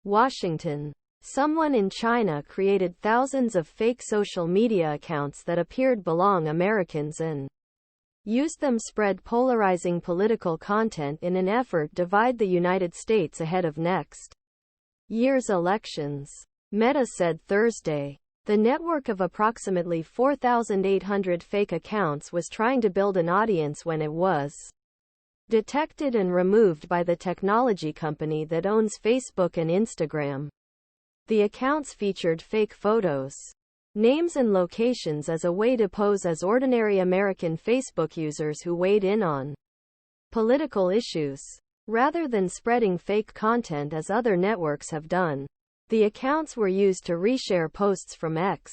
Washington. Someone in China created thousands of fake social media accounts that appeared belong Americans and used them spread polarizing political content in an effort to divide the United States ahead of next year's elections. Meta said Thursday. The network of approximately 4,800 fake accounts was trying to build an audience when it was detected and removed by the technology company that owns Facebook and Instagram. The accounts featured fake photos, names and locations as a way to pose as ordinary American Facebook users who weighed in on political issues. Rather than spreading fake content as other networks have done, the accounts were used to reshare posts from X,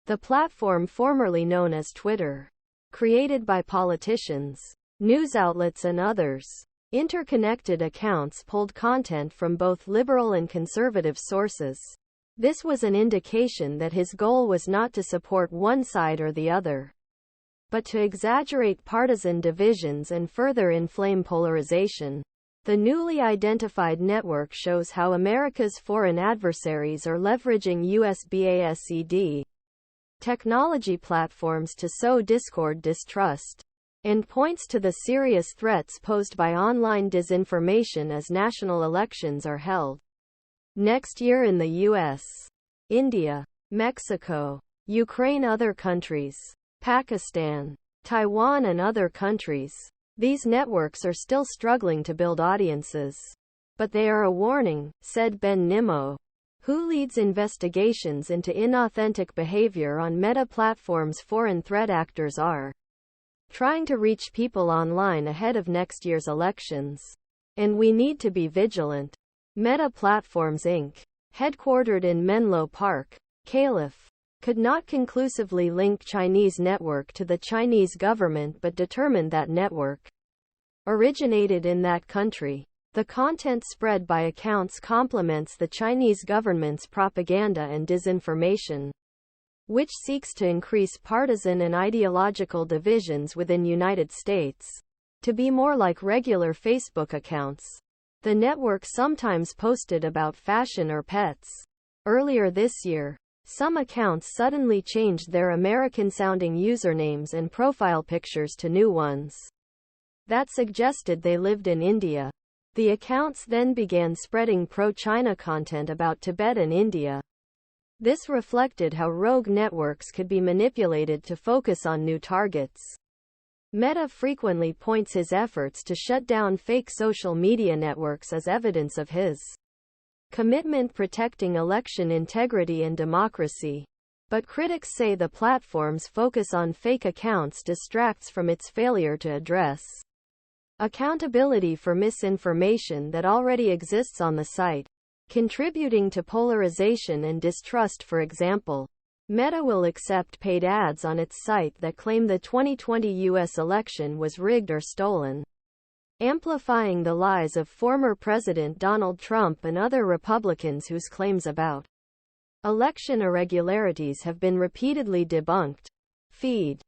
the platform formerly known as Twitter, created by politicians, news outlets and others. Interconnected accounts pulled content from both liberal and conservative sources. This was an indication that his goal was not to support one side or the other, but to exaggerate partisan divisions and further inflame polarization. The newly identified network shows how America's foreign adversaries are leveraging US-based technology platforms to sow discord, distrust, and points to the serious threats posed by online disinformation as national elections are held next year in the U.S., India, Mexico, Ukraine, other countries, Pakistan, Taiwan and other countries. These networks are still struggling to build audiences. But they are a warning, said Ben Nimmo, who leads investigations into inauthentic behavior on Meta platforms. Foreign threat actors are trying to reach people online ahead of next year's elections. And we need to be vigilant. Meta Platforms Inc., headquartered in Menlo Park, Calif., could not conclusively link Chinese network to the Chinese government but determined that network originated in that country. The content spread by accounts complements the Chinese government's propaganda and disinformation, which seeks to increase partisan and ideological divisions within United States. To be more like regular Facebook accounts, the network sometimes posted about fashion or pets. Earlier this year, some accounts suddenly changed their American-sounding usernames and profile pictures to new ones that suggested they lived in India. The accounts then began spreading pro-China content about Tibet and India. This reflected how rogue networks could be manipulated to focus on new targets. Meta frequently points his efforts to shut down fake social media networks as evidence of his commitment protecting election integrity and democracy. But critics say the platform's focus on fake accounts distracts from its failure to address accountability for misinformation that already exists on the site, contributing to polarization and distrust. For example, Meta will accept paid ads on its site that claim the 2020 U.S. election was rigged or stolen, amplifying the lies of former President Donald Trump and other Republicans whose claims about election irregularities have been repeatedly debunked. Feed.